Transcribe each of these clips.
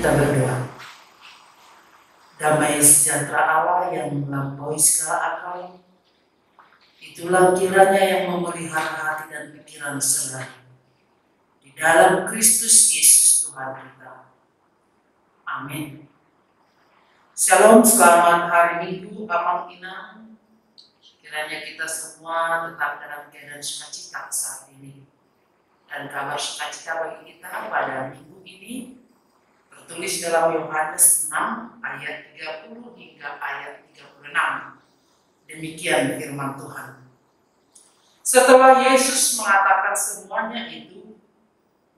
Kita berdoa. Damai sejahtera Allah yang melampaui segala akal, itulah kiranya yang memelihara hati dan pikiran saudara di dalam Kristus Yesus Tuhan kita. Amin. Shalom, selamat hari Minggu, Amang Inang. Kiranya kita semua tetap dalam keadaan sukacita saat ini. Dan kabar sukacita bagi kita pada minggu ini tertulis dalam Yohanes 6 ayat 30 hingga ayat 36. Demikian firman Tuhan. Setelah Yesus mengatakan semuanya itu,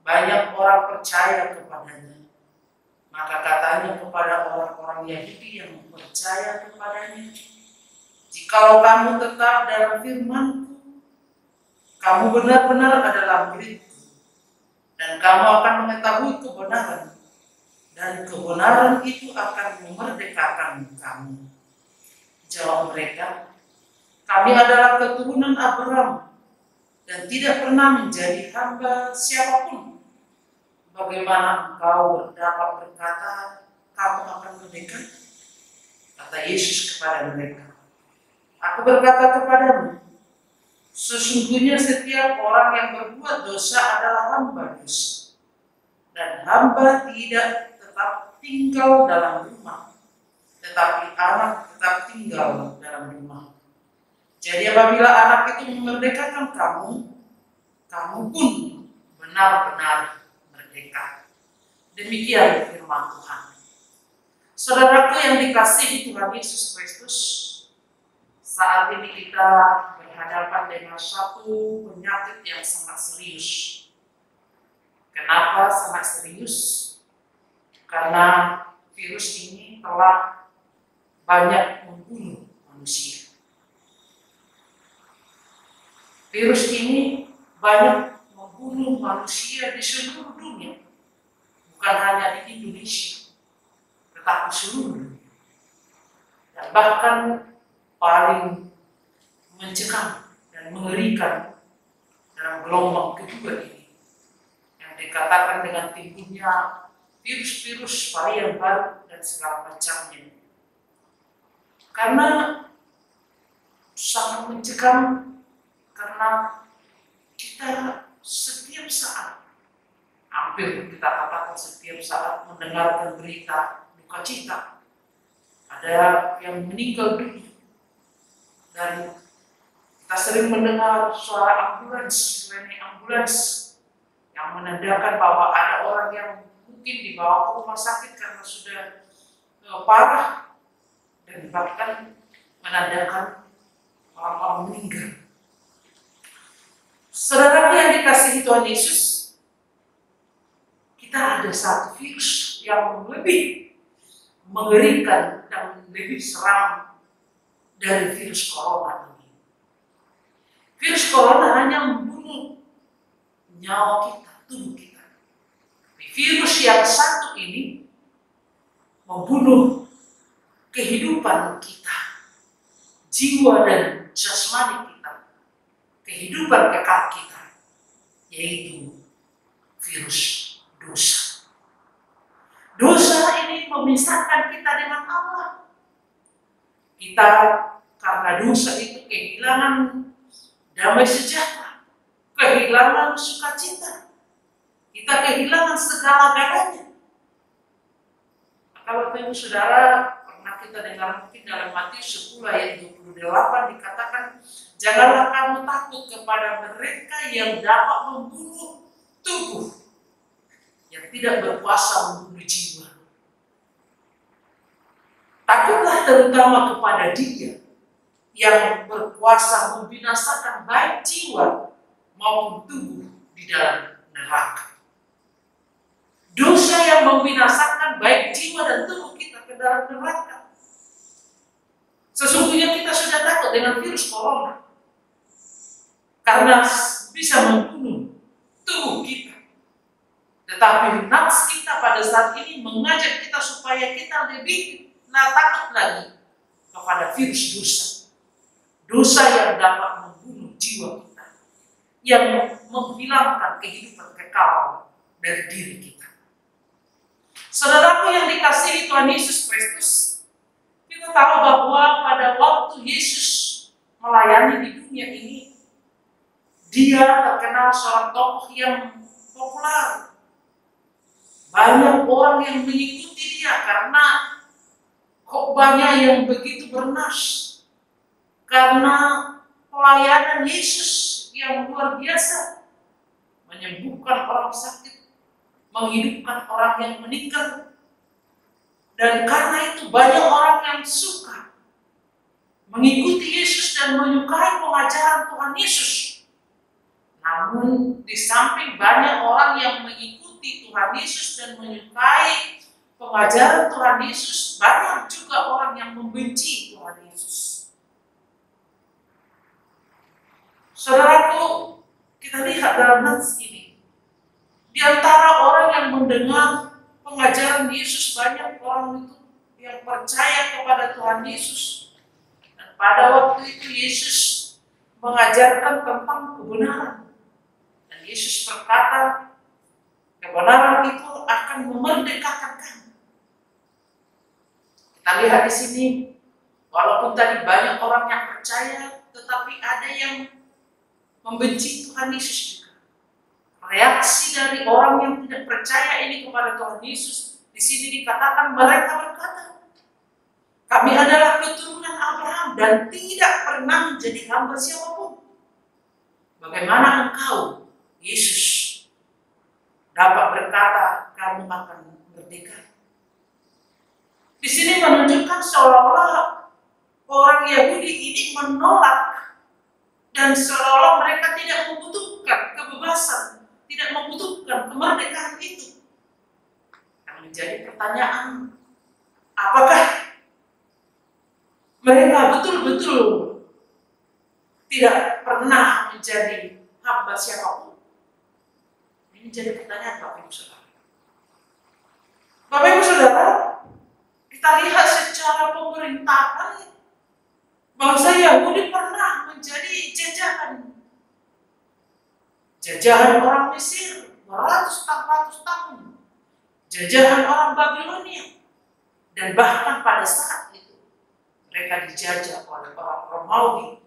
banyak orang percaya kepadanya. Maka katanya kepada orang-orang Yahudi yang percaya kepadanya, "Jikalau kamu tetap dalam firman-Ku, kamu benar-benar adalah murid-Ku, dan kamu akan mengetahui kebenaran, dan kebenaran itu akan memerdekakan kamu." Jawab mereka, "Kami adalah keturunan Abraham dan tidak pernah menjadi hamba siapapun. Bagaimana engkau dapat berkata kamu akan merdeka?" Kata Yesus kepada mereka, "Aku berkata kepadamu, sesungguhnya setiap orang yang berbuat dosa adalah hamba dosa. Dan hamba tidak tetap tinggal dalam rumah, tetapi anak tetap tinggal dalam rumah. Jadi apabila anak itu memerdekakan kamu, kamu pun benar-benar merdeka." Demikian firman Tuhan. Saudaraku yang dikasihi Tuhan Yesus Kristus, saat ini kita berhadapan dengan satu penyakit yang sangat serius. Kenapa sangat serius? Karena virus ini telah banyak membunuh manusia. Virus ini banyak membunuh manusia di seluruh dunia, bukan hanya di Indonesia, tetapi seluruh dunia. Dan bahkan paling mencekam dan mengerikan dalam gelombang kedua ini, yang dikatakan dengan timbulnya virus-virus varian baru dan segala macamnya. Karena sangat mencekam, karena kita setiap saat, hampir kita katakan setiap saat mendengarkan berita duka cita. Ada yang meninggal dunia. Dan kita sering mendengar suara ambulans, sirene ambulans, yang menandakan bahwa ada orang yang mungkin dibawa ke rumah sakit karena sudah parah, dan bahkan menandakan orang-orang meninggal. Saudara yang dikasihi Tuhan Yesus, kita ada satu virus yang lebih mengerikan dan lebih seram dari virus corona ini. Virus corona hanya membunuh nyawa kita, tubuh kita. Virus yang satu ini membunuh kehidupan kita, jiwa dan jasmani kita, kehidupan kekal kita, yaitu virus dosa. Dosa ini memisahkan kita dengan Allah. Kita karena dosa itu kehilangan damai sejahtera, kehilangan sukacita, kita kehilangan segala-galanya. Kalau Ibu Saudara pernah kita dengar mungkin dalam Matius 10 ayat 28 dikatakan, "Janganlah kamu takut kepada mereka yang dapat membunuh tubuh, yang tidak berkuasa membunuh jiwa. Takutlah terutama kepada Dia yang berkuasa membinasakan baik jiwa maupun tubuh di dalam neraka." Dosa yang membinasakan baik jiwa dan tubuh kita ke dalam neraka. Sesungguhnya kita sudah takut dengan virus corona, karena bisa membunuh tubuh kita. Tetapi nafsu kita pada saat ini mengajak kita supaya kita lebih takut lagi kepada virus dosa. Dosa yang dapat membunuh jiwa kita, yang menghilangkan kehidupan kekal dari diri kita. Saudaraku yang dikasihi Tuhan Yesus Kristus, kita tahu bahwa pada waktu Yesus melayani di dunia ini, dia terkenal seorang tokoh yang populer. Banyak orang yang mengikuti dia karena khotbahnya yang begitu bernas, karena pelayanan Yesus yang luar biasa, menyembuhkan orang sakit, menghidupkan orang yang meninggal. Dan karena itu banyak orang yang suka mengikuti Yesus dan menyukai pengajaran Tuhan Yesus. Namun di samping banyak orang yang mengikuti Tuhan Yesus dan menyukai pengajaran Tuhan Yesus, banyak juga orang yang membenci Tuhan Yesus. Saudaraku, kita lihat dalam nas ini, di antara orang yang mendengar pengajaran Yesus, banyak orang itu yang percaya kepada Tuhan Yesus. Dan pada waktu itu Yesus mengajarkan tentang kebenaran. Dan Yesus berkata, kebenaran itu akan memerdekakan kamu. Kita lihat di sini, walaupun tadi banyak orang yang percaya, tetapi ada yang membenci Tuhan Yesus juga. Reaksi dari orang yang tidak percaya ini kepada Tuhan Yesus, di sini dikatakan mereka berkata, kami adalah keturunan Abraham dan tidak pernah menjadi hamba siapapun. Bagaimana engkau, Yesus, dapat berkata kamu akan merdeka? Di sini menunjukkan seolah-olah orang Yahudi ini menolak dan seolah-olah mereka tidak membutuhkan kebebasan, tidak membutuhkan kemerdekaan itu. Yang menjadi pertanyaan, apakah mereka betul-betul tidak pernah menjadi hamba siapapun? Ini menjadi pertanyaan Bapak Ibu Saudara. Bapak Ibu Saudara, kita lihat secara pemerintahan bangsa Yahudi pernah menjadi jajahan orang Mesir beratus-ratus tahun, jajahan orang Babilonia, dan bahkan pada saat itu mereka dijajah oleh orang Romawi.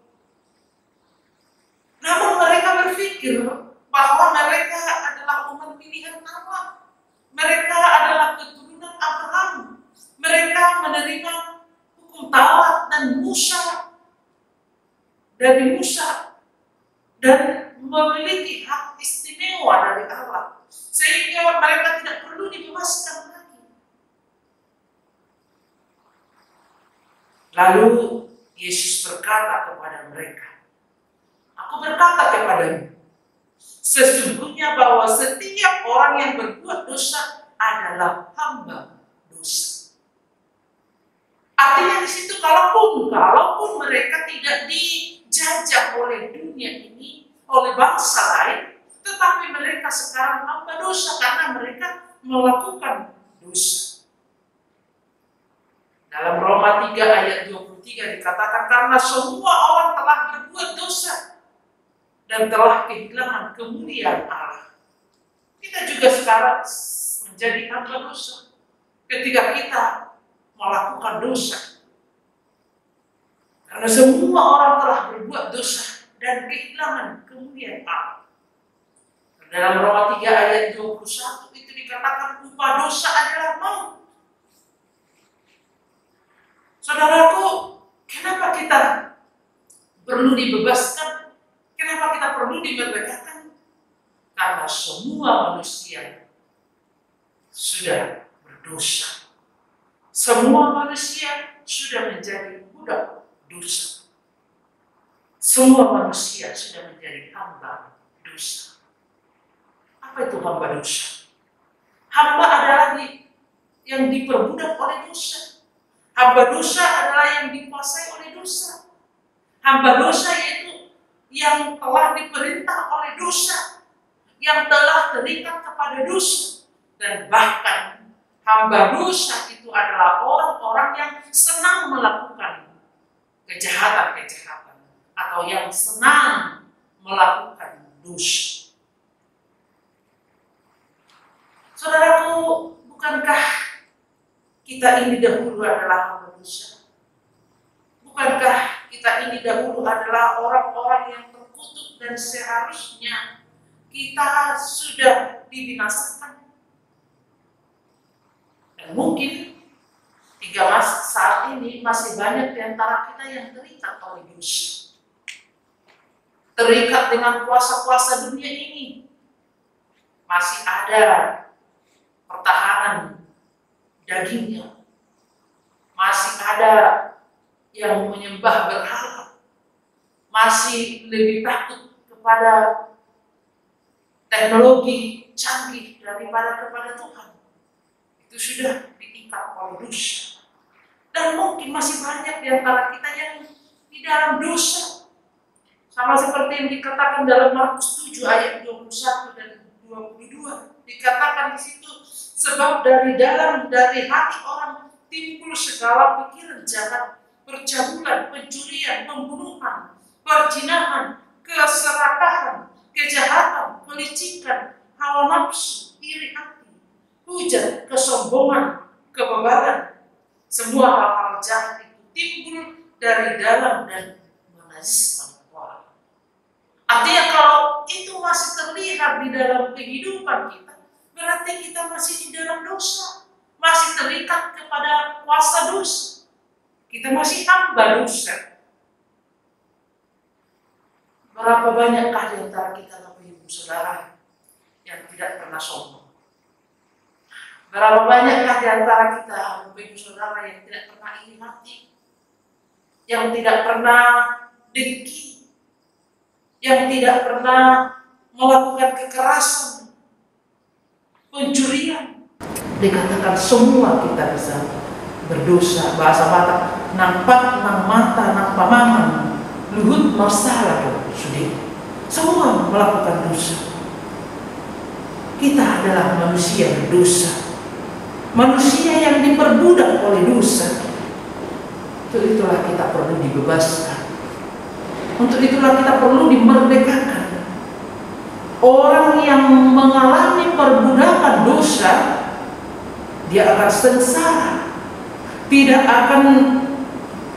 Namun mereka berpikir bahwa mereka adalah umat pilihan Allah, mereka adalah keturunan Abraham, mereka menerima hukum Taurat dan Musa dari Musa dan memiliki hak istimewa dari Allah, sehingga mereka tidak perlu dibebaskan lagi. Lalu Yesus berkata kepada mereka, aku berkata kepadamu, sesungguhnya bahwa setiap orang yang berbuat dosa adalah hamba dosa. Artinya di situ kalaupun mereka tidak dijajah oleh dunia ini, oleh bangsa lain, tetapi mereka sekarang hamba dosa karena mereka melakukan dosa. Dalam Roma 3 ayat 23 dikatakan, karena semua orang telah berbuat dosa dan telah kehilangan kemuliaan Allah. Kita juga sekarang menjadi hamba dosa ketika kita melakukan dosa. Karena semua orang telah berbuat dosa dan kehilangan kemuliaan Allah. Dalam Roma 3 ayat 21 itu dikatakan upah dosa adalah maut. Saudaraku, kenapa kita perlu dibebaskan? Kenapa kita perlu dimerdekakan? Karena semua manusia sudah berdosa. Semua manusia sudah menjadi budak dosa. Semua manusia sudah menjadi hamba dosa. Apa itu hamba dosa? Hamba adalah yang diperbudak oleh dosa. Hamba dosa adalah yang dikuasai oleh dosa. Hamba dosa yaitu yang telah diperintah oleh dosa, yang telah terikat kepada dosa. Dan bahkan hamba dosa itu adalah orang-orang yang senang melakukan kejahatan-kejahatan atau yang senang melakukan dosa. Saudaraku, Bukankah kita ini dahulu adalah hamba dosa? Bukankah kita ini dahulu adalah orang-orang yang terkutuk dan seharusnya kita sudah dibinasakan? Dan mungkin saat ini masih banyak di antara kita yang terikat oleh dosa. Terikat dengan kuasa-kuasa dunia ini. Masih ada pertahanan dagingnya. Masih ada yang menyembah berhala. Masih lebih takut kepada teknologi canggih daripada kepada Tuhan. Itu sudah diikat oleh dosa. Dan mungkin masih banyak di antara kita yang di dalam dosa. Sama seperti yang dikatakan dalam Markus 7 ayat 21 dan 22. Dikatakan di situ, sebab dari hati orang timbul segala pikiran jahat, percabulan, pencurian, pembunuhan, perzinahan, keserakahan, kejahatan, kelicikan, hawa nafsu, iri hati, hujat, kesombongan, kebebalan. Semua hal-hal jahat itu timbul dari dalam dan menajiskan orang. Artinya kalau itu masih terlihat di dalam kehidupan kita, berarti kita masih di dalam dosa, masih terikat kepada kuasa dosa. Kita masih hamba dosa. Berapa banyakkah di antara kita, Bapak Ibu Saudara, yang tidak pernah sombong? Berapa banyakkah di antara kita, Bapak Ibu Saudara, yang tidak pernah iri hati, yang tidak pernah dengki, yang tidak pernah melakukan kekerasan, pencurian? Dikatakan semua kita bisa berdosa. Bahasa Batak, nampak nang mata nang pamangan, luhut masalah dong, sudah. Semua melakukan dosa. Kita adalah manusia berdosa, manusia yang diperbudak oleh dosa. Itulah kita perlu dibebaskan. Untuk itulah kita perlu dimerdekakan. Orang yang mengalami perbudakan dosa, dia akan sengsara. Tidak akan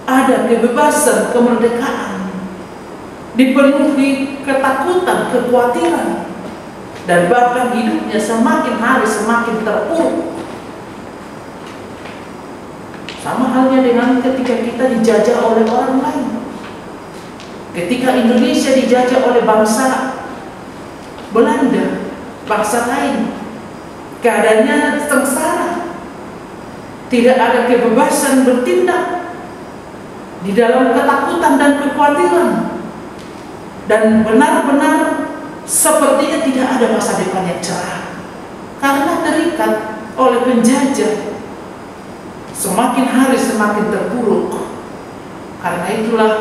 ada kebebasan, kemerdekaan. Dipenuhi ketakutan, kekhawatiran. Dan bahkan hidupnya semakin hari semakin terpuruk. Sama halnya dengan ketika kita dijajah oleh orang lain. Ketika Indonesia dijajah oleh bangsa Belanda, bangsa lain, keadaannya sengsara. Tidak ada kebebasan bertindak, di dalam ketakutan dan kekhawatiran, dan benar-benar sepertinya tidak ada masa depan yang cerah karena terikat oleh penjajah. Semakin hari semakin terpuruk. Karena itulah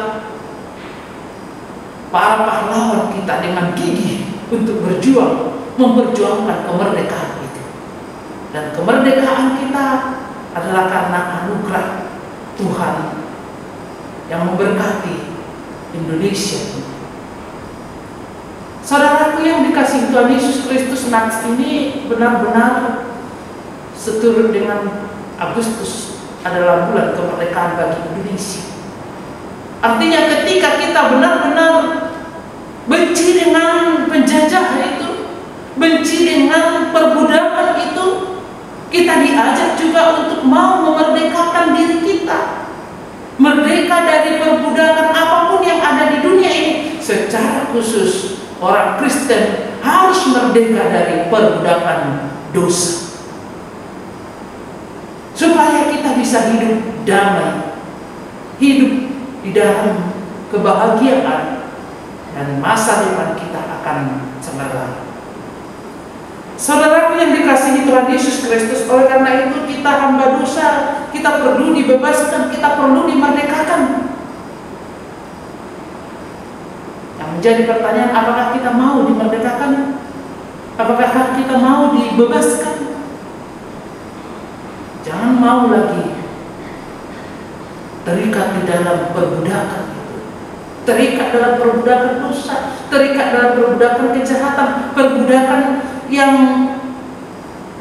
para pahlawan kita dengan gigih untuk berjuang, memperjuangkan kemerdekaan itu. Dan kemerdekaan kita adalah karena anugerah Tuhan yang memberkati Indonesia. Saudaraku yang dikasihi Tuhan Yesus Kristus, Nats ini benar-benar seturut dengan Agustus adalah bulan kemerdekaan bagi Indonesia. Artinya ketika kita benar-benar benci dengan penjajah itu, benci dengan perbudakan itu, kita diajak juga untuk mau memerdekakan diri kita. Merdeka dari perbudakan apapun yang ada di dunia ini. Secara khusus orang Kristen harus merdeka dari perbudakan dosa, supaya kita bisa hidup damai, hidup di dalam kebahagiaan, dan masa depan kita akan cemerlang. Saudaraku yang dikasihi Tuhan Yesus Kristus, oleh karena itu kita hamba dosa, kita perlu dibebaskan, kita perlu dimerdekakan. Yang menjadi pertanyaan, apakah kita mau dimerdekakan? Apakah kita mau dibebaskan? Jangan mau lagi terikat di dalam perbudakan itu, terikat dalam perbudakan dosa, terikat dalam perbudakan kejahatan, perbudakan yang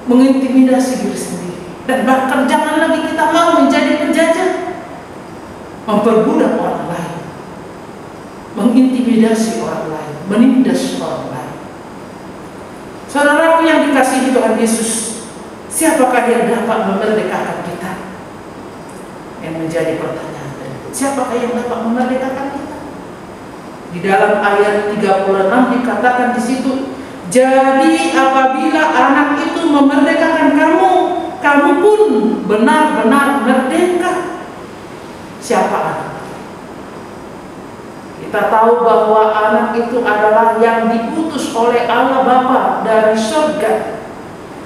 mengintimidasi diri sendiri. Dan bahkan jangan lagi kita mau menjadi penjajah, memperbudak orang lain, mengintimidasi orang lain, menindas orang lain. Saudaraku yang dikasihi Tuhan Yesus, siapakah yang dapat memerdekakan kita? Yang menjadi pertanyaan tadi, siapakah yang dapat memerdekakan kita? Di dalam ayat 36 dikatakan di situ, jadi apabila anak itu memerdekakan kamu, kamu pun benar-benar merdeka. Siapa anak? Kita tahu bahwa anak itu adalah yang diutus oleh Allah Bapa dari surga,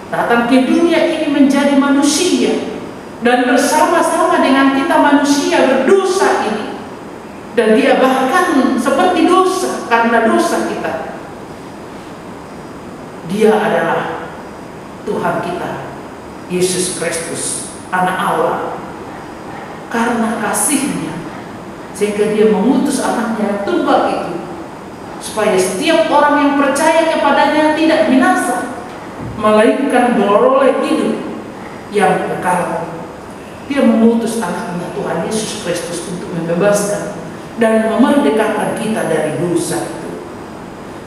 datang ke dunia ini menjadi manusia dan bersama-sama dengan kita manusia berdosa ini. Dan dia bahkan seperti dosa karena dosa kita. Dia adalah Tuhan kita, Yesus Kristus, Anak Allah. Karena kasihnya, sehingga dia mengutus anaknya yang tunggal itu, supaya setiap orang yang percaya kepadanya tidak binasa, melainkan beroleh hidup yang kekal. Dia mengutus anaknya Tuhan Yesus Kristus untuk membebaskan dan memerdekakan kita dari dosa itu.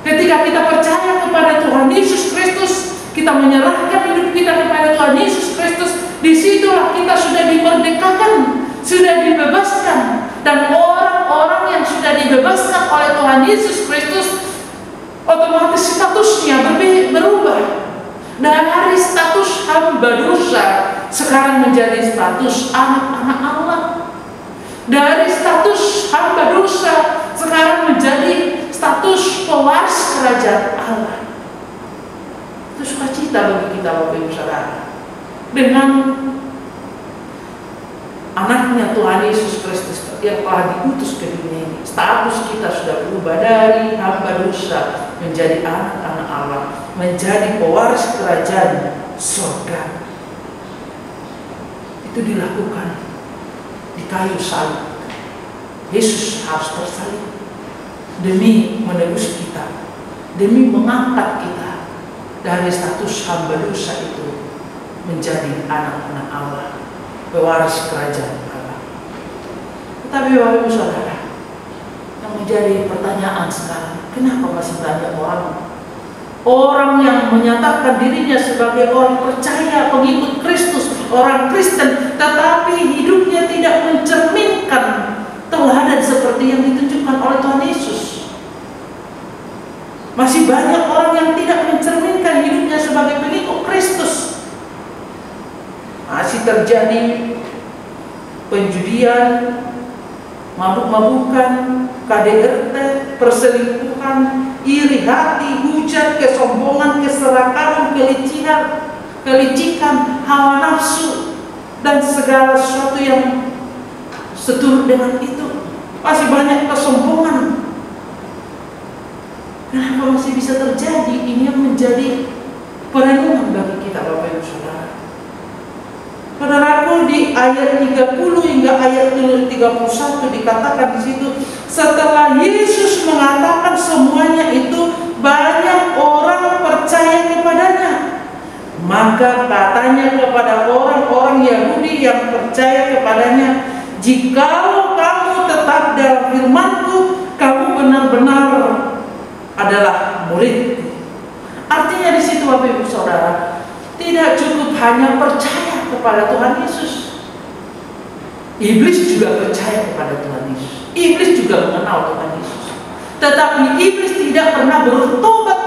Ketika kita percaya kepada Tuhan Yesus Kristus, kita menyerahkan hidup kita kepada Tuhan Yesus Kristus, disitulah kita sudah dimerdekakan, sudah dibebaskan. Dan orang-orang yang sudah dibebaskan oleh Tuhan Yesus Kristus, otomatis statusnya berubah. Dari status hamba dosa sekarang menjadi status anak-anak Allah. Dari status hamba dosa sekarang menjadi status pewaris kerajaan Allah. Itu sukacita bagi kita Bapak Ibu Saudara. Dengan anaknya Tuhan Yesus Kristus yang telah diutus ke dunia ini, status kita sudah berubah dari hamba dosa menjadi anak-anak Allah, menjadi pewaris kerajaan surga. Itu dilakukan di kayu salib. Yesus harus tersalib demi menebus kita, demi mengangkat kita dari status hamba dosa itu menjadi anak-anak Allah, pewaris kerajaan Allah. Tetapi Bapak Ibu Saudara, yang menjadi pertanyaan sekarang, kenapa masih banyak orang yang menyatakan dirinya sebagai orang percaya, pengikut Kristus, orang Kristen, tetapi hidupnya tidak mencerminkan teladan seperti yang ditunjukkan oleh Tuhan Yesus. Masih banyak orang yang tidak mencerminkan hidupnya sebagai pengikut Kristus. Masih terjadi penjudian, mabuk-mabukan, KDRT, perselingkuhan, iri hati, hujat, kesombongan, keserakahan, kelicikan, hawa nafsu, dan segala sesuatu yang seturut dengan itu. Masih banyak kesombongan. Kenapa masih bisa terjadi? Ini yang menjadi perenungan bagi kita Bapak Ibu Saudara. Saudaraku, di ayat 30 hingga ayat 31 dikatakan di situ, setelah Yesus mengatakan semuanya itu, banyak orang percaya kepadanya. Maka katanya kepada orang-orang Yahudi yang percaya kepadanya, jikalau kamu tetap dalam firman-Ku, kamu benar-benar adalah murid-Ku. Artinya di situ Bapak Ibu Saudara, tidak cukup hanya percaya kepada Tuhan Yesus. Iblis juga percaya kepada Tuhan Yesus. Iblis juga mengenal Tuhan Yesus. Tetapi iblis tidak pernah bertobat,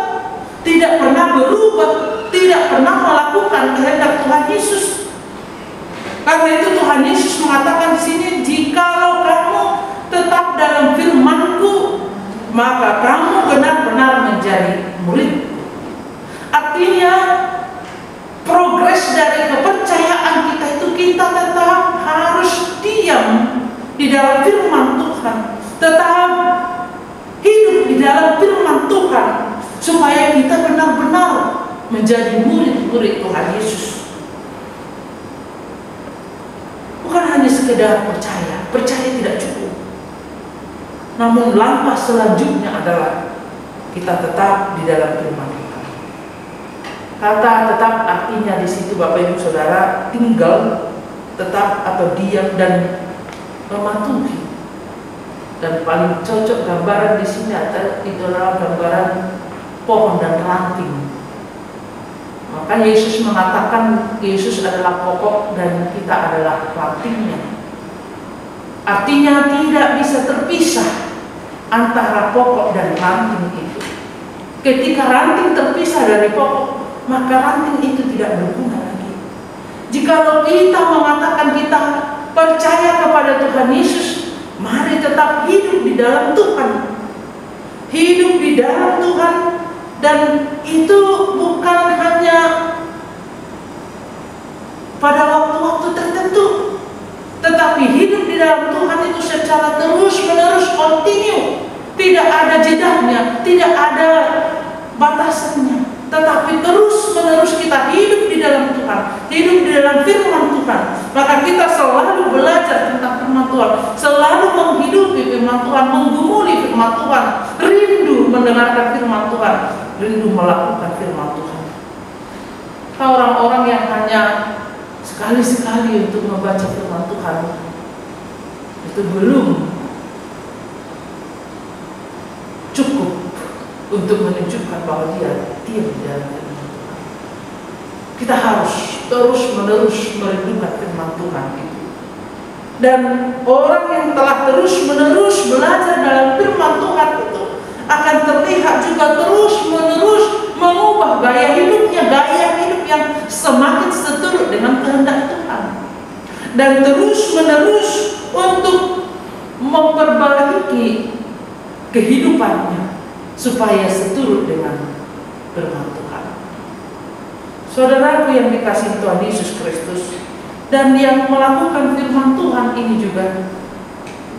tidak pernah berubah, tidak pernah melakukan kehendak Tuhan Yesus. Karena itu Tuhan Yesus mengatakan di sini, jikalau kamu tetap dalam firman-Ku, maka kamu benar-benar menjadi murid-Ku. Artinya progres dari kepercayaan kita itu, kita tetap harus diam di dalam firman Tuhan, tetap hidup di dalam firman Tuhan, supaya kita benar-benar menjadi murid-murid Tuhan Yesus. Bukan hanya sekedar percaya tidak cukup. Namun langkah selanjutnya adalah kita tetap di dalam firman Tuhan. Kata tetap artinya di situ Bapak Ibu Saudara tinggal, tetap atau diam dan mematuhi. Dan paling cocok gambaran di sini adalah gambaran pohon dan ranting. Maka Yesus mengatakan Yesus adalah pokok dan kita adalah rantingnya. Artinya tidak bisa terpisah antara pokok dan ranting itu. Ketika ranting terpisah dari pokok, maka ranting itu tidak berguna lagi. Jikalau kita mengatakan kita percaya kepada Tuhan Yesus, mari tetap hidup di dalam Tuhan. Hidup di dalam Tuhan, dan itu bukan hanya pada waktu-waktu tertentu, tetapi hidup di dalam Tuhan itu secara terus-menerus, kontinu. Tidak ada jedahnya, tidak ada batasannya, tetapi terus-menerus kita hidup di dalam Tuhan, hidup di dalam firman Tuhan. Maka kita selalu belajar tentang firman Tuhan, selalu menghidupi firman Tuhan, menggumuli firman Tuhan, rindu mendengarkan firman Tuhan, rindu melakukan firman Tuhan. Orang-orang yang hanya sekali-sekali untuk membaca firman Tuhan itu belum cukup untuk menunjukkan bahwa dia diam di dalam firman Tuhan. Kita harus terus-menerus merindukan firman Tuhan itu. Dan orang yang telah terus-menerus belajar dalam firman Tuhan itu akan terlihat juga terus-menerus mengubah gaya hidupnya, gaya hidup yang semakin seturut dengan kehendak Tuhan, dan terus-menerus untuk memperbaiki kehidupannya supaya seturut dengan firman Tuhan. Saudaraku yang dikasihi Tuhan Yesus Kristus, dan yang melakukan firman Tuhan ini juga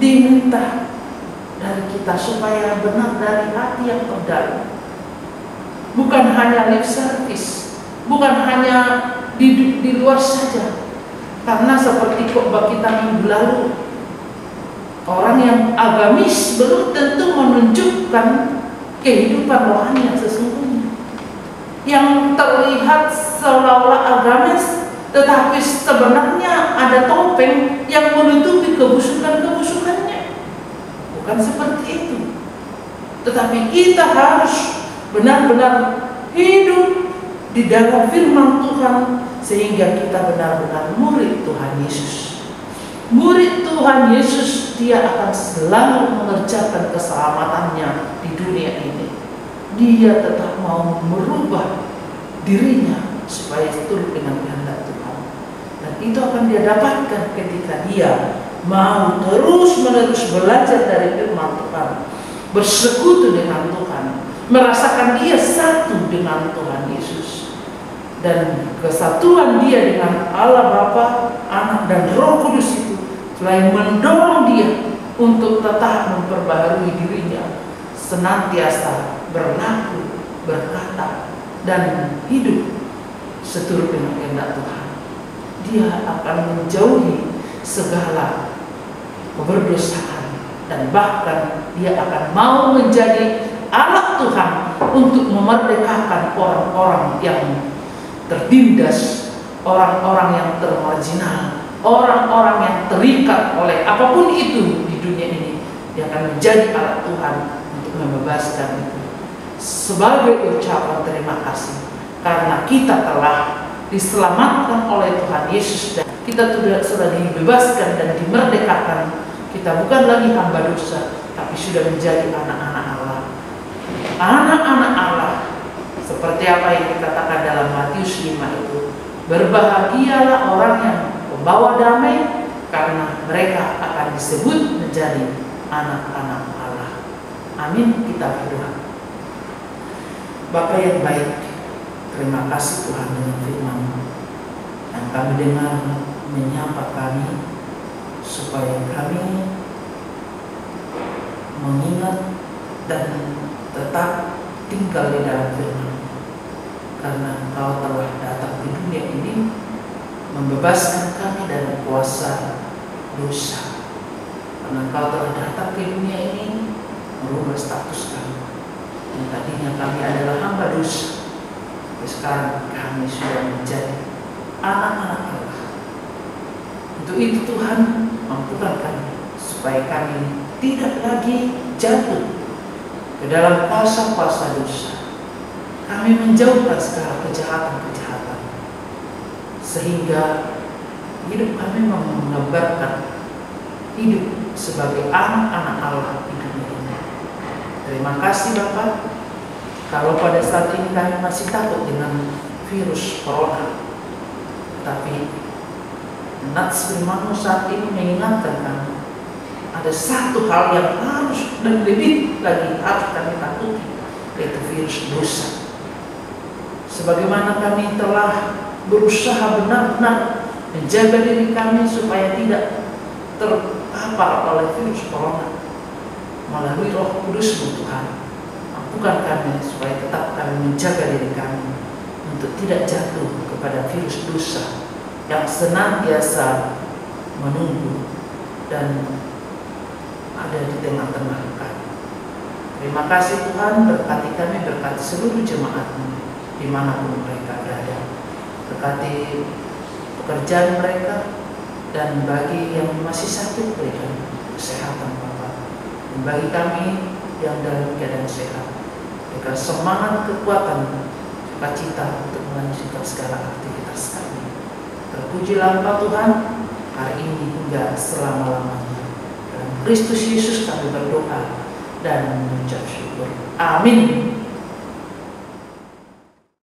diminta dari kita supaya benar dari hati yang terdalam. Bukan hanya lip service, bukan hanya di luar saja. Karena seperti khotbah kita minggu lalu, orang yang agamis belum tentu menunjukkan kehidupan rohani yang sesungguhnya. Yang terlihat seolah-olah agamis, tetapi sebenarnya ada topeng yang menutupi kebusukan-kebusukannya. Bukan seperti itu. Tetapi kita harus benar-benar hidup di dalam firman Tuhan, sehingga kita benar-benar murid Tuhan Yesus. Murid Tuhan Yesus, dia akan selalu mengerjakan keselamatannya di dunia ini. Dia tetap mau merubah dirinya supaya turut dengan kehendak Tuhan. Dan itu akan dia dapatkan ketika dia mau terus-menerus belajar dari firman Tuhan, bersekutu dengan Tuhan, merasakan dia satu dengan Tuhan Yesus, dan kesatuan dia dengan Allah Bapa, Anak, dan Roh Kudus itu selain mendorong dia untuk tetap memperbaharui dirinya, senantiasa berlaku, berkata, dan hidup seturut dengan kehendak Tuhan. Dia akan menjauhi segala keberdosaan, dan bahkan dia akan mau menjadi alat Tuhan untuk memerdekakan orang-orang yang tertindas, orang-orang yang termarginal, orang-orang yang terikat oleh apapun itu di dunia ini. Dia akan menjadi alat Tuhan untuk membebaskan itu. Sebagai ucapan terima kasih karena kita telah diselamatkan oleh Tuhan Yesus, dan kita sudah dibebaskan dan dimerdekakan. Kita bukan lagi hamba dosa, tapi sudah menjadi anak-anak Allah. Anak-anak Allah, seperti apa yang dikatakan dalam Matius 5 itu, berbahagialah orang yang membawa damai, karena mereka akan disebut menjadi anak-anak Allah. Amin. Kita berdoa. Bapa yang baik, terima kasih Tuhan dengan firman yang kami dengar menyapa kami, supaya kami mengingat dan tetap tinggal di dalam firman. Karena Engkau telah datang di dunia ini membebaskan kami dari kuasa dosa. Karena Engkau telah datang ke dunia ini merubah status kami. Yang tadinya kami adalah hamba dosa, sekarang kami sudah menjadi anak-anak Allah. Untuk itu Tuhan, mampukan kami supaya kami tidak lagi jatuh ke dalam kuasa-kuasa dosa. Kami menjauhkan segala kejahatan-kejahatan, sehingga hidup kami menggambarkan hidup sebagai anak-anak Allah di dunia ini. Terima kasih Bapak, kalau pada saat ini kami masih takut dengan virus corona, tapi Nats firman-Mu saat ini mengingatkan kami ada satu hal yang harus dan lebih lagi harus kami takuti, yaitu virus dosa. Sebagaimana kami telah berusaha benar-benar menjaga diri kami supaya tidak terpapar oleh virus corona, melalui Roh Kudus-Mu Tuhan, mampukan kami supaya tetap kami menjaga diri kami untuk tidak jatuh kepada virus dosa yang senantiasa menunggu dan ada di tengah-tengah kami. Terima kasih Tuhan, berkati kami, berkati seluruh jemaat-Mu dimanapun mereka berada. Berkati pekerjaan mereka, dan bagi yang masih sakit berikan kesehatan Bapak. Dan bagi kami yang dalam keadaan sehat, berikan semangat, kekuatan, sukacita untuk melanjutkan segala aktivitas kami. Terpujilah Engkau Tuhan hari ini hingga selama-lamanya. Dalam Kristus Yesus kami berdoa dan mengucap syukur. Amin.